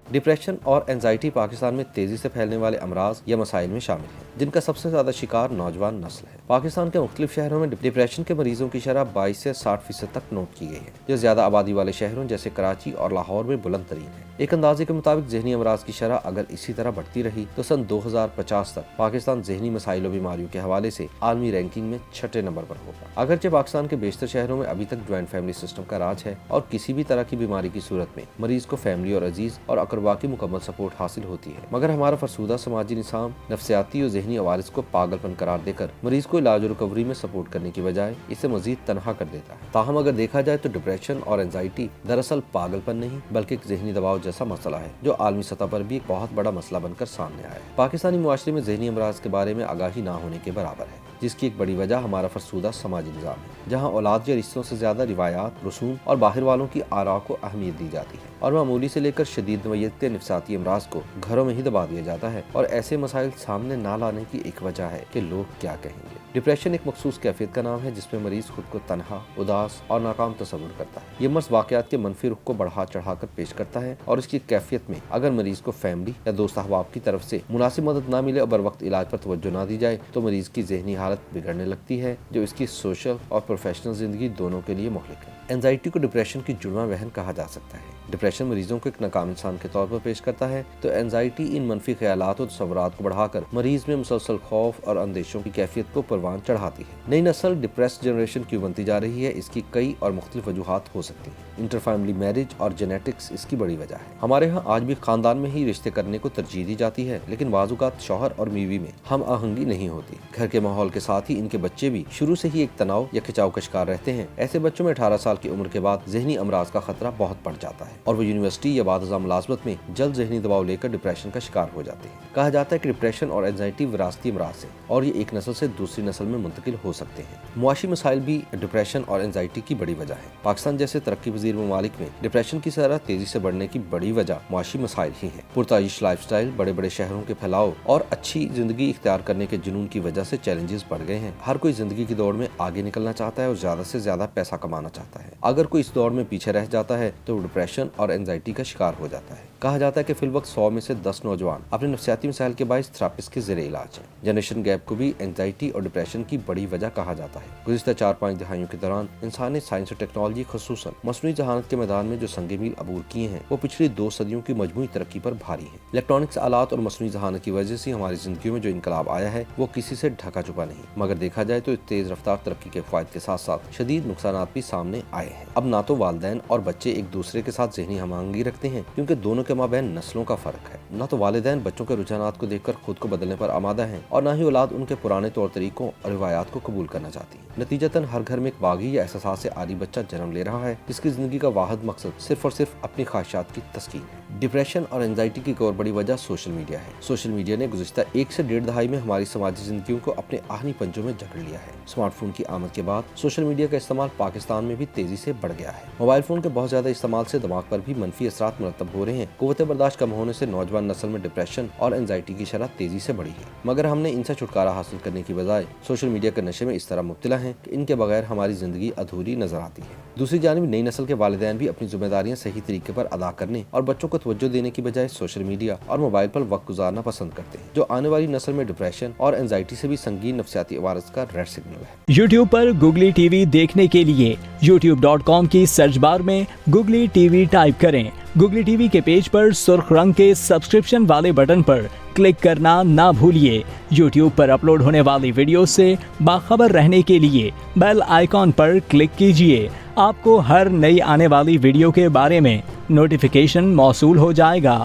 Depression और anxiety Pakistan में तेजी से फैलने वाले अमराज या मसाइल में शामिल हैं, जिनका सबसे ज्यादा शिकार नौजवान नस्ल है। पाकिस्तान के मुख्तलिफ शहरों में डिप्रेशन के मरीजों की शरह 22 से 60% तक नोट की गई है, जो ज्यादा आबादी वाले शहरों जैसे कराची और लाहौर में बुलंद तरीन है। एक अंदाजे के मुताबिक ज़हनी अमराज की शरह अगर इसी तरह बढ़ती रही तो सन 2050 तक पाकिस्तान ज़हनी मसाइल और बीमारियों के हवाले से आलमी रैंकिंग में 6ठे नंबर पर होगा। अगरचे पाकिस्तान के बेशतर शहरों में अभी तक ज्वाइंट फैमिली सिस्टम का राज है और किसी भी तरह की बीमारी की सूरत में मरीज को फैमिली और अजीज और अकरबा की मुकम्मल सपोर्ट हासिल होती है। मगर हमारा फरसूदा समाजी निज़ाम नफ्सियाती और ज़हनी अवारिस को पागलपन करार देकर मरीज को इलाज और रिकवरी में सपोर्ट करने की बजाय इसे मजीद तनहा कर देता है। ताहम अगर देखा जाए तो डिप्रेशन और एंजाइटी दरअसल पागलपन नहीं बल्कि एक ज़हनी दबाव जैसा मसला है, जो आलमी सतह पर भी एक बहुत बड़ा मसला बनकर सामने आया है। पाकिस्तानी मुआशरे में ज़हनी अमराज के बारे में आगाही ना होने के बराबर है, जिसकी एक बड़ी वजह हमारा फरसूदा समाजी निज़ाम है, जहाँ औलाद या रिश्तों से ज्यादा रिवायात, रसूम और बाहर वालों की आरा को अहमियत दी जाती है और मामूली से लेकर शदीद नोयत के नफ्साती अमराज को घरों में ही दबा दिया जाता है। और ऐसे मसाइल सामने ना लाने की एक वजह है कि लोग क्या कहेंगे। डिप्रेशन एक मखसूस कैफियत का नाम है जिसमें मरीज खुद को तनहा, उदास और नाकाम तस्वुर करता है। ये मर्ज वाकयात के मनफी रुख को बढ़ा चढ़ाकर पेश करता है और इसकी कैफियत में अगर मरीज को फैमिली या दोस्त अहबाब की तरफ से मुनासिब मदद ना मिले और बर वक्त इलाज पर तवज्जो ना दी जाए तो मरीज की ज़हनी हालत बिगड़ने लगती है, जो इसकी सोशल और प्रोफेशनल जिंदगी दोनों के लिए मुहलिक है। एंजाइटी को डिप्रेशन की जुड़वां वहन कहा जा सकता है। डिप्रेशन मरीजों को एक नाकाम इंसान के तौर पर पेश करता है, तो एंजाइटी इन मनफी ख्यालात और तस्वुरात को बढ़ाकर मरीज में मुसलसल खौफ और अंदेशों की कैफियत को परवान चढ़ाती है। नई नस्ल डिप्रेस्ड जनरेशन क्यों बनती जा रही है, इसकी कई और मुख्तलिफ वजूहात हो सकती हैं। इंटर फैमिली मैरिज और जेनेटिक्स इसकी बड़ी वजह है। हमारे यहाँ आज भी खानदान में ही रिश्ते करने को तरजीह दी जाती है, लेकिन बाज़-औक़ात शौहर और बीवी में हम आहंगी नहीं होती। घर के माहौल के साथ ही इनके बच्चे भी शुरू से ही एक तनाव या खिंचाव का शिकार रहते हैं। ऐसे बच्चों में 18 साल की उम्र के बाद ज़हनी अमराज का खतरा बहुत बढ़ जाता है और वो यूनिवर्सिटी या बाद-अज़ां मुलाज़मत में जल्द ज़हनी दबाव लेकर डिप्रेशन का शिकार हो जाते हैं। कहा जाता है कि डिप्रेशन और एंजाइटी विरासती अमराज है और ये एक नस्ल से दूसरी नस्ल में मुंतकिल हो सकते हैं। मुआशी मसाइल भी डिप्रेशन और एंजाइटी की बड़ी वजह है। पाकिस्तान जैसे तरक्की पजीर ममालिक में डिप्रेशन की शरह तेजी से बढ़ने की बड़ी वजह मुआशी मसाइल ही है। पुरताइश लाइफस्टाइल, बड़े बड़े शहरों के फैलाव और अच्छी जिंदगी इख्तियार करने के जुनून की वजह से चैलेंजेस बढ़ गए हैं। हर कोई जिंदगी की दौड़ में आगे निकलना चाहता है और ज्यादा से ज्यादा पैसा कमाना चाहता है। अगर कोई इस दौड़ में पीछे रह जाता है तो डिप्रेशन और एंजाइटी का शिकार हो जाता है। कहा जाता है कि फिल वक्त 100 में से 10 नौजवान अपने नफ्सियाती मसाइल के बाइस थेरेपिस्ट के ज़रिए इलाज है। जनरेशन गैप को भी एंजाइटी और डिप्रेशन की बड़ी वजह कहा जाता है। गुज़िश्ता 4-5 दहाइयों के दौरान इंसान ने साइंस और टेक्नोलॉजी खुसूसन मसनूई जहानत के मैदान में जो संग मील अबूर किए हैं वो पिछली 2 सदियों की मजमूई तरक्की पर भारी है। इलेक्ट्रॉनिक्स आलात और मसनूई जहानत की वजह से हमारी जिंदगी में जो इनकलाब आया है वो किसी से ढका छुपा नहीं, मगर देखा जाए तो तेज रफ्तार तरक्की के फायदे के साथ साथ शदीद नुकसान भी सामने आए हैं। अब ना तो वालिदैन और बच्चे एक दूसरे के साथ ज़हनी हमआहंगी रखते हैं क्योंकि दोनों के माबैन नस्लों का फर्क है। न तो वालिदैन बच्चों के रुझानात को देखकर खुद को बदलने पर आमादा हैं और न ही औलाद उनके पुराने तौर तरीकों और रिवायात को कबूल करना चाहती है। नतीजतन हर घर में एक बागी या एहसास से आदी बच्चा जन्म ले रहा है जिसकी जिंदगी का वाहिद मकसद सिर्फ और सिर्फ अपनी ख्वाहिशात की तस्कीन है। डिप्रेशन और एंजाइटी की एक और बड़ी वजह सोशल मीडिया है। सोशल मीडिया ने गुज़िश्ता 1 से 1.5 दहाई में हमारी समाजी जिंदगियों को अपने आहनी पंजों में जकड़ लिया है। स्मार्टफोन की आमद के बाद सोशल मीडिया का इस्तेमाल पाकिस्तान में भी तेजी से बढ़ गया है। मोबाइल फोन के बहुत ज्यादा इस्तेमाल से दिमाग पर भी मनफी असरात मुरतब हो रहे हैं। कुव्वत बर्दाश्त कम होने से नौजवान नस्ल में डिप्रेशन और एंजाइटी की शरह तेजी से बढ़ी है। मगर हमने इनसे छुटकारा हासिल करने की बजाय सोशल मीडिया के नशे में इस तरह मुब्तला हैं कि इनके बगैर हमारी जिंदगी अधूरी नजर आती है। दूसरी जानिब नई नस्ल के वालिदैन भी अपनी जिम्मेदारियां सही तरीके पर अदा करने और बच्चों को तवज्जो देने की बजाय सोशल मीडिया और मोबाइल पर वक्त गुजारना पसंद करते हैं, जो आने वाली नस्ल में डिप्रेशन और एंजाइटी से भी संगीन नफ्सियाती अवारस का रेड सिग्नल है। YouTube पर गूगली टीवी देखने के लिए youtube.com की सर्च बार में गूगली टीवी टाइप करें। गूगली टीवी के पेज पर सुर्ख रंग के सब्सक्रिप्शन वाले बटन पर क्लिक करना ना भूलिए। YouTube पर अपलोड होने वाली वीडियो से बाखबर रहने के लिए बेल आइकॉन पर क्लिक कीजिए। आपको हर नई आने वाली वीडियो के बारे में नोटिफिकेशन मौसूल हो जाएगा।